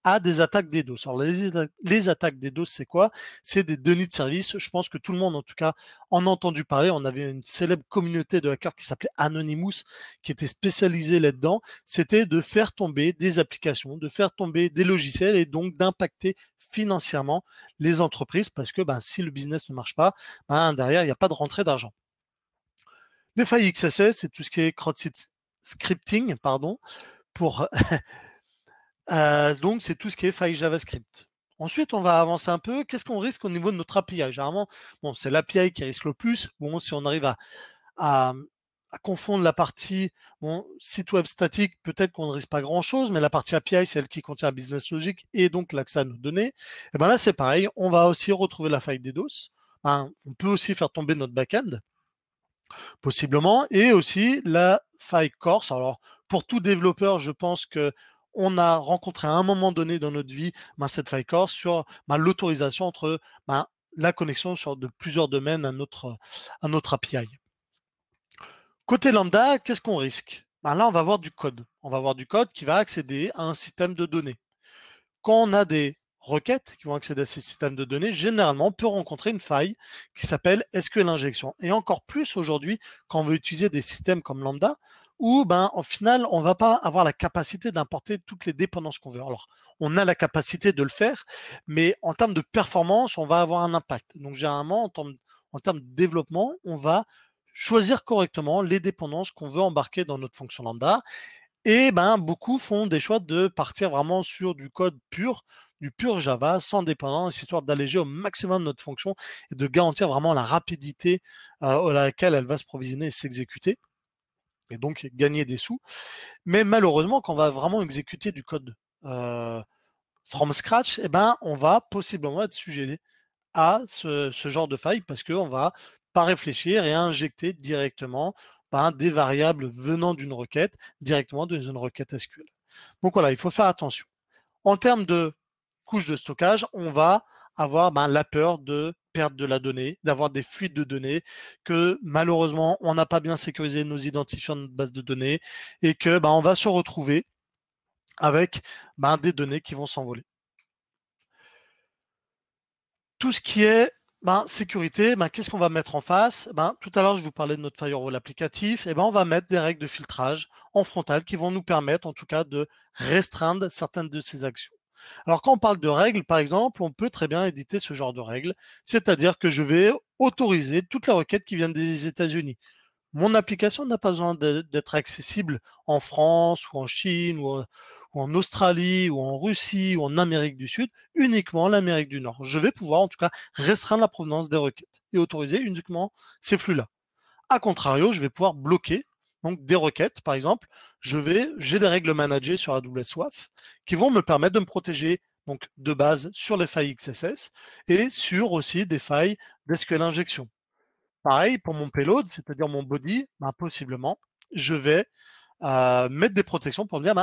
[SPEAKER 1] à des attaques DDoS. Alors, les attaques DDoS, c'est quoi? C'est des deniers de service. Je pense que tout le monde, en tout cas, en a entendu parler. On avait une célèbre communauté de hackers qui s'appelait Anonymous, qui était spécialisée là-dedans. C'était de faire tomber des applications, de faire tomber des logiciels et donc d'impacter financièrement les entreprises parce que si le business ne marche pas, derrière, il n'y a pas de rentrée d'argent. Les failles XSS, c'est tout ce qui est cross-site scripting, pardon, pour donc c'est tout ce qui est faille JavaScript. Ensuite, on va avancer un peu. Qu'est-ce qu'on risque au niveau de notre API? Généralement, bon, c'est l'API qui risque le plus. Bon, si on arrive à, à confondre la partie bon, site web statique, peut-être qu'on ne risque pas grand-chose, mais la partie API, c'est elle qui contient business logic et donc l'accès à nos données. Et ben là, c'est pareil. On va aussi retrouver la faille DDoS. Hein, on peut aussi faire tomber notre backend, possiblement, et aussi la faille Corse. Alors, pour tout développeur, je pense que on a rencontré à un moment donné dans notre vie cette faille Corse sur l'autorisation entre la connexion sur de plusieurs domaines à notre API. Côté lambda, qu'est-ce qu'on risque? Là, on va avoir du code. On va avoir du code qui va accéder à un système de données. Quand on a des requêtes qui vont accéder à ces systèmes de données, généralement, on peut rencontrer une faille qui s'appelle SQL injection. Et encore plus aujourd'hui, quand on veut utiliser des systèmes comme Lambda, où, en final, on ne va pas avoir la capacité d'importer toutes les dépendances qu'on veut. Alors, on a la capacité de le faire, mais en termes de performance, on va avoir un impact. Donc, généralement, en termes de développement, on va choisir correctement les dépendances qu'on veut embarquer dans notre fonction Lambda. Et beaucoup font des choix de partir vraiment sur du code pur, du pur Java, sans dépendance, histoire d'alléger au maximum notre fonction et de garantir vraiment la rapidité à laquelle elle va se provisionner et s'exécuter, et donc gagner des sous. Mais malheureusement, quand on va vraiment exécuter du code from scratch, on va possiblement être sujet à ce genre de faille parce qu'on va pas réfléchir et injecter directement des variables venant d'une requête directement dans une requête SQL. Donc voilà, il faut faire attention. En termes de couche de stockage, on va avoir la peur de perdre de la donnée, d'avoir des fuites de données, que malheureusement, on n'a pas bien sécurisé nos identifiants de notre base de données et que on va se retrouver avec des données qui vont s'envoler. Tout ce qui est sécurité, qu'est-ce qu'on va mettre en face? Tout à l'heure, je vous parlais de notre firewall applicatif. Et on va mettre des règles de filtrage en frontal qui vont nous permettre, en tout cas, de restreindre certaines de ces actions. Alors, quand on parle de règles, par exemple, on peut très bien éditer ce genre de règles, c'est-à-dire que je vais autoriser toutes les requêtes qui viennent des États-Unis. Mon application n'a pas besoin d'être accessible en France ou en Chine ou en Australie ou en Russie ou en Amérique du Sud, uniquement l'Amérique du Nord. Je vais pouvoir en tout cas restreindre la provenance des requêtes et autoriser uniquement ces flux-là. A contrario, je vais pouvoir bloquer donc des requêtes, par exemple. J'ai des règles managées sur AWS WAF qui vont me permettre de me protéger donc de base sur les failles XSS et sur aussi des failles d'SQL injection. Pareil pour mon payload, c'est-à-dire mon body, possiblement, je vais mettre des protections pour me dire,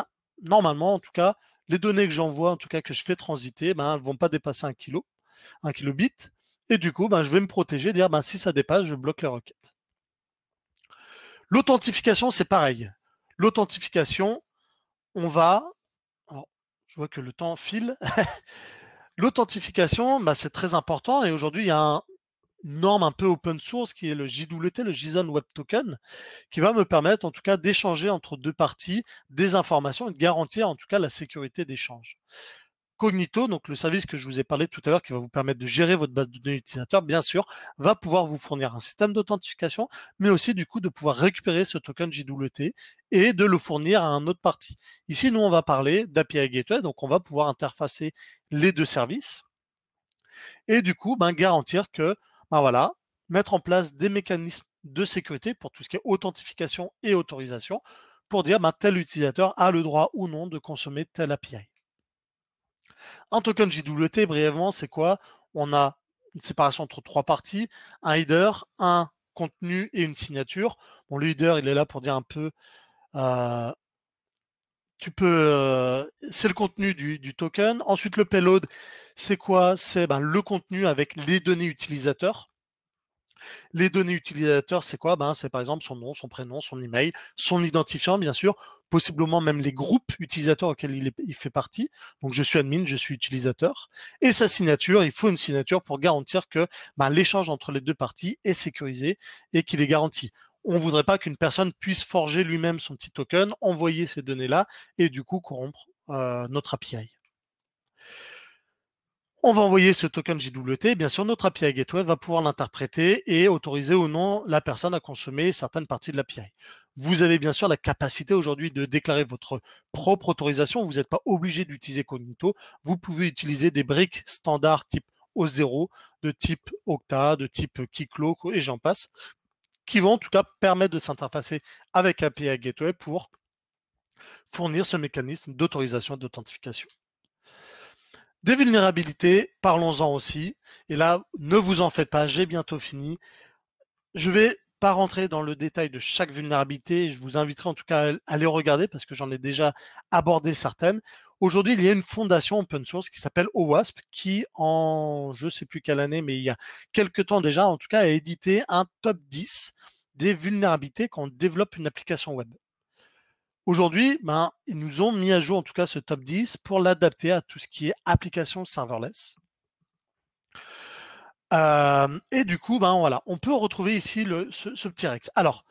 [SPEAKER 1] normalement, en tout cas, les données que j'envoie, en tout cas que je fais transiter, elles ne vont pas dépasser 1 kilobit. Et du coup, je vais me protéger, dire, si ça dépasse, je bloque les requêtes. L'authentification, c'est pareil. L'authentification, on va... Alors, je vois que le temps file. L'authentification, c'est très important. Et aujourd'hui, il y a une norme un peu open source qui est le JWT, le JSON Web Token, qui va me permettre en tout cas d'échanger entre deux parties des informations et de garantir en tout cas la sécurité d'échange. Cognito, donc le service que je vous ai parlé tout à l'heure qui va vous permettre de gérer votre base de données utilisateur, bien sûr, va pouvoir vous fournir un système d'authentification, mais aussi du coup de pouvoir récupérer ce token JWT et de le fournir à un autre parti. Ici, nous, on va parler d'API Gateway, donc on va pouvoir interfacer les deux services et du coup, garantir que, voilà, mettre en place des mécanismes de sécurité pour tout ce qui est authentification et autorisation pour dire tel utilisateur a le droit ou non de consommer telle API. Un token JWT, brièvement, c'est quoi? On a une séparation entre trois parties, un header, un contenu et une signature. Bon, le header, il est là pour dire un peu c'est le contenu du token. Ensuite, le payload, c'est quoi? C'est le contenu avec les données utilisateurs. Les données utilisateurs, c'est quoi? C'est par exemple son nom, son prénom, son email, son identifiant, bien sûr, possiblement même les groupes utilisateurs auxquels il fait partie. Donc, je suis admin, je suis utilisateur. Et sa signature, il faut une signature pour garantir que l'échange entre les deux parties est sécurisé et qu'il est garanti. On ne voudrait pas qu'une personne puisse forger lui-même son petit token, envoyer ces données-là et du coup corrompre notre API. On va envoyer ce token JWT. Bien sûr, notre API Gateway va pouvoir l'interpréter et autoriser ou non la personne à consommer certaines parties de l'API. Vous avez bien sûr la capacité aujourd'hui de déclarer votre propre autorisation. Vous n'êtes pas obligé d'utiliser Cognito. Vous pouvez utiliser des briques standards type O0, de type Octa, de type Keycloak et j'en passe, qui vont en tout cas permettre de s'interfacer avec API Gateway pour fournir ce mécanisme d'autorisation et d'authentification. Des vulnérabilités, parlons-en aussi. Et là, ne vous en faites pas, j'ai bientôt fini. Je vais pas rentrer dans le détail de chaque vulnérabilité. Je vous inviterai en tout cas à les regarder parce que j'en ai déjà abordé certaines. Aujourd'hui, il y a une fondation open source qui s'appelle OWASP qui, en je ne sais plus quelle année, mais il y a quelques temps déjà, en tout cas, a édité un top 10 des vulnérabilités quand on développe une application web. Aujourd'hui, ils nous ont mis à jour en tout cas ce top 10 pour l'adapter à tout ce qui est application serverless. Et du coup, voilà, on peut retrouver ici ce petit Rex. Alors,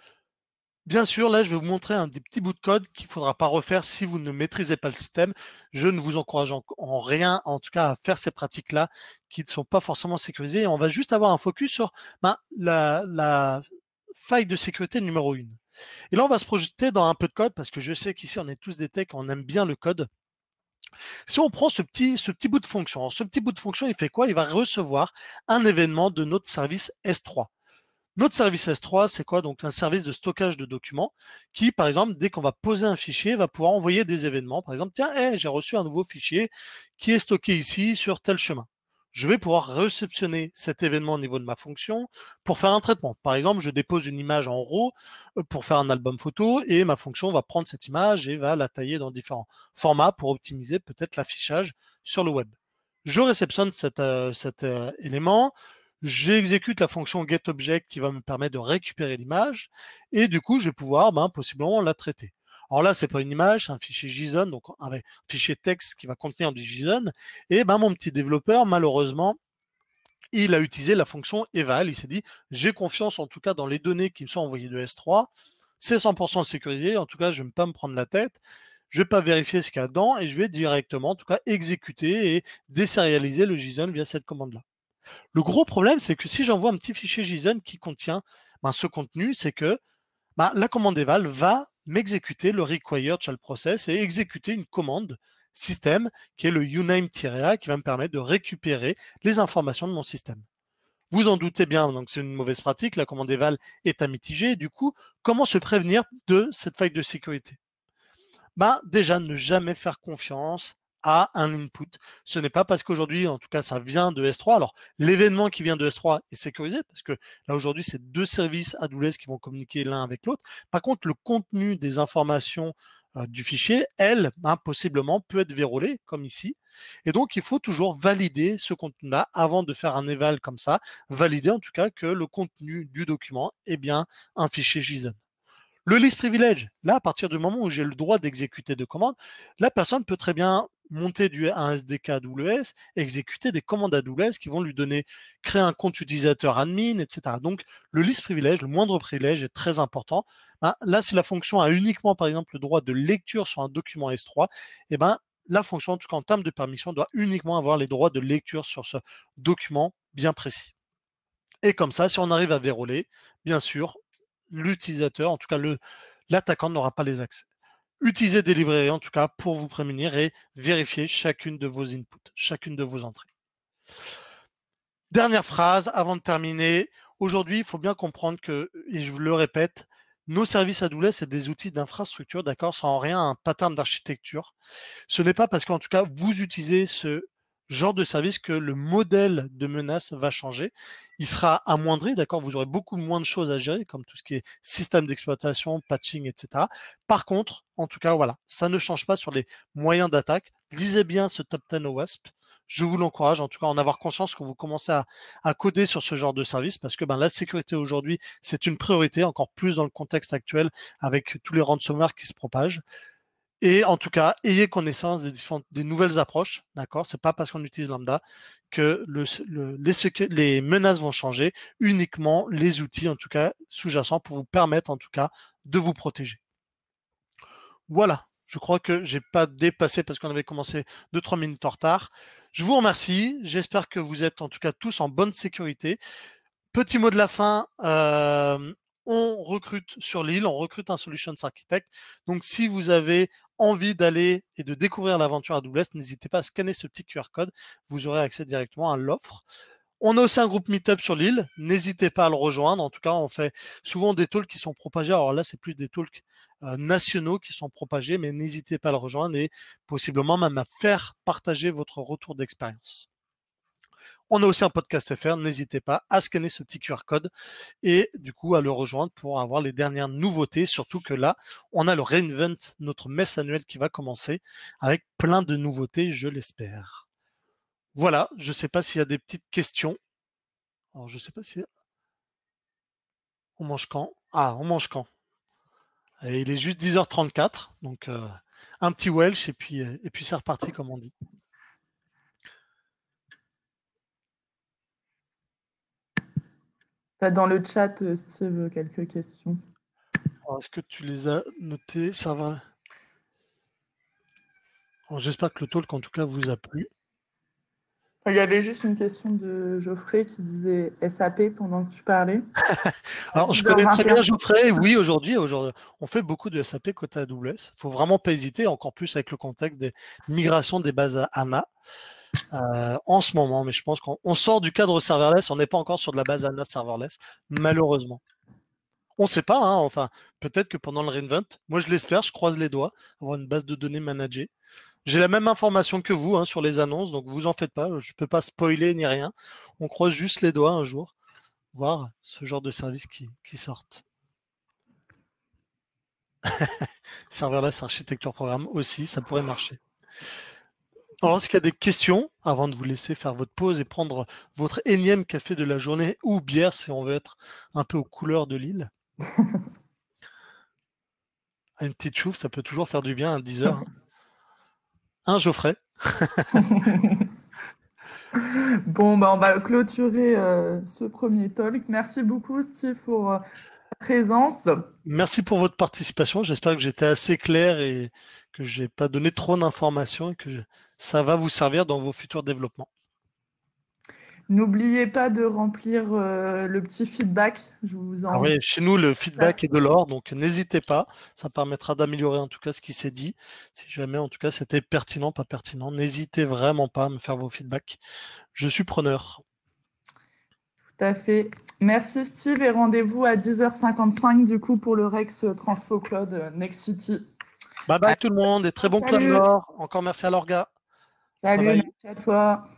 [SPEAKER 1] bien sûr, là, je vais vous montrer un des petits bouts de code qu'il ne faudra pas refaire si vous ne maîtrisez pas le système. Je ne vous encourage en rien, en tout cas, à faire ces pratiques-là qui ne sont pas forcément sécurisées. Et on va juste avoir un focus sur la faille de sécurité numéro 1. Et là, on va se projeter dans un peu de code parce que je sais qu'ici, on est tous des techs, on aime bien le code. Si on prend ce petit bout de fonction, alors ce petit bout de fonction, il fait quoi? Il va recevoir un événement de notre service S3. Notre service S3, c'est quoi? Donc un service de stockage de documents qui, par exemple, dès qu'on va poser un fichier, va pouvoir envoyer des événements. Par exemple, tiens, j'ai reçu un nouveau fichier qui est stocké ici sur tel chemin. Je vais pouvoir réceptionner cet événement au niveau de ma fonction pour faire un traitement. Par exemple, je dépose une image en RAW pour faire un album photo et ma fonction va prendre cette image et va la tailler dans différents formats pour optimiser peut-être l'affichage sur le web. Je réceptionne cet élément, j'exécute la fonction getObject qui va me permettre de récupérer l'image et du coup, je vais pouvoir possiblement la traiter. Alors là, c'est pas une image, c'est un fichier JSON, donc avec un fichier texte qui va contenir du JSON. Et mon petit développeur, malheureusement, il a utilisé la fonction eval. Il s'est dit, j'ai confiance en tout cas dans les données qui me sont envoyées de S3. C'est 100% sécurisé. En tout cas, je ne vais pas me prendre la tête. Je ne vais pas vérifier ce qu'il y a dedans et je vais directement, en tout cas, exécuter et désérialiser le JSON via cette commande-là. Le gros problème, c'est que si j'envoie un petit fichier JSON qui contient ce contenu, c'est que la commande eval va m'exécuter le required shell process et exécuter une commande système qui est le uname-a qui va me permettre de récupérer les informations de mon système. Vous en doutez bien, donc c'est une mauvaise pratique, la commande eval est à mitiger. Du coup, comment se prévenir de cette faille de sécurité? Déjà, ne jamais faire confiance à un input. Ce n'est pas parce qu'aujourd'hui, en tout cas, ça vient de S3. Alors, l'événement qui vient de S3 est sécurisé parce que là, aujourd'hui, c'est deux services AWS qui vont communiquer l'un avec l'autre. Par contre, le contenu des informations du fichier, elle, possiblement, peut être vérolé, comme ici. Et donc, il faut toujours valider ce contenu-là avant de faire un eval comme ça. Valider, en tout cas, que le contenu du document est bien un fichier JSON. Le list privilege, là, à partir du moment où j'ai le droit d'exécuter des commandes, la personne peut très bien monter un SDK AWS, exécuter des commandes AWS qui vont lui donner, créer un compte utilisateur admin, etc. Donc, le list privilege, le moindre privilège est très important. Là, si la fonction a uniquement, par exemple, le droit de lecture sur un document S3, la fonction, en tout cas en termes de permission, doit uniquement avoir les droits de lecture sur ce document bien précis. Et comme ça, si on arrive à verrouiller, bien sûr, l'utilisateur, en tout cas l'attaquant n'aura pas les accès. Utilisez des librairies en tout cas pour vous prémunir et vérifier chacune de vos inputs, chacune de vos entrées. Dernière phrase avant de terminer. Aujourd'hui, il faut bien comprendre que, et je vous le répète, nos services AWS, c'est des outils d'infrastructure, d'accord, sans rien un pattern d'architecture. Ce n'est pas parce qu'en tout cas, vous utilisez ce genre de service que le modèle de menace va changer. Il sera amoindri, d'accord? Vous aurez beaucoup moins de choses à gérer, comme tout ce qui est système d'exploitation, patching, etc. Par contre, en tout cas, voilà, ça ne change pas sur les moyens d'attaque. Lisez bien ce top 10 OWASP. Je vous l'encourage, en tout cas, en avoir conscience quand vous commencez à coder sur ce genre de service, parce que la sécurité aujourd'hui, c'est une priorité, encore plus dans le contexte actuel, avec tous les ransomware qui se propagent. Et en tout cas, ayez connaissance des nouvelles approches, d'accord? C'est pas parce qu'on utilise Lambda que les menaces vont changer, uniquement les outils, en tout cas, sous-jacents pour vous permettre, en tout cas, de vous protéger. Voilà. Je crois que j'ai pas dépassé parce qu'on avait commencé 2-3 minutes en retard. Je vous remercie. J'espère que vous êtes en tout cas tous en bonne sécurité. Petit mot de la fin. On recrute sur l'île, on recrute un Solutions Architect. Donc, si vous avez envie d'aller et de découvrir l'aventure AWS, n'hésitez pas à scanner ce petit QR code. Vous aurez accès directement à l'offre. On a aussi un groupe Meetup sur l'île. N'hésitez pas à le rejoindre. En tout cas, on fait souvent des talks qui sont propagés. Alors là, c'est plus des talks nationaux qui sont propagés, mais n'hésitez pas à le rejoindre et possiblement même à faire partager votre retour d'expérience. On a aussi un podcast FR. N'hésitez pas à scanner ce petit QR code et du coup à le rejoindre pour avoir les dernières nouveautés. Surtout que là, on a le Reinvent, notre messe annuelle qui va commencer avec plein de nouveautés, je l'espère. Voilà, je ne sais pas s'il y a des petites questions. Alors, je ne sais pas si... On mange quand? Ah, on mange quand? Et il est juste 10h34, donc un petit Welsh et puis c'est reparti comme on dit.
[SPEAKER 2] Dans le chat, Steve, quelques questions.
[SPEAKER 1] Est-ce que tu les as notées? Ça va. J'espère que le talk en tout cas vous a plu.
[SPEAKER 2] Il y avait juste une question de Geoffrey qui disait SAP pendant que tu parlais.
[SPEAKER 1] Alors, je connais très bien Geoffrey. Oui, aujourd'hui, on fait beaucoup de SAP côté AWS. Il ne faut vraiment pas hésiter, encore plus avec le contexte des migrations des bases à ANA en ce moment. Mais je pense qu'on sort du cadre serverless. On n'est pas encore sur de la base ANA serverless, malheureusement. On ne sait pas, hein, enfin, peut-être que pendant le reinvent, moi je l'espère, je croise les doigts, avoir une base de données managée. J'ai la même information que vous hein, sur les annonces, donc vous en faites pas, je ne peux pas spoiler ni rien. On croise juste les doigts un jour, voir ce genre de service qui sortent. Serverless architecture programme aussi, ça pourrait marcher. Alors, est-ce qu'il y a des questions avant de vous laisser faire votre pause et prendre votre énième café de la journée ou bière si on veut être un peu aux couleurs de l'île? Une petite chouffe, ça peut toujours faire du bien à 10 heures. Hein, Geoffrey?
[SPEAKER 2] Bon, on va clôturer ce premier talk. Merci beaucoup, Steve, pour ta présence.
[SPEAKER 1] Merci pour votre participation. J'espère que j'étais assez clair et que je n'ai pas donné trop d'informations et que ça va vous servir dans vos futurs développements.
[SPEAKER 2] N'oubliez pas de remplir le petit feedback. Je vous en...
[SPEAKER 1] Oui, chez nous, le feedback est de l'or, donc n'hésitez pas. Ça permettra d'améliorer en tout cas ce qui s'est dit. Si jamais en tout cas c'était pertinent, pas pertinent, n'hésitez vraiment pas à me faire vos feedbacks. Je suis preneur.
[SPEAKER 2] Tout à fait. Merci Steve et rendez-vous à 10h55 du coup pour le Rex Transfo Cloud Next City.
[SPEAKER 1] Bye bye tout le monde et très bon Cloud Nord. Encore merci à l'Orga.
[SPEAKER 2] Salut,
[SPEAKER 1] bye bye.
[SPEAKER 2] merci à toi.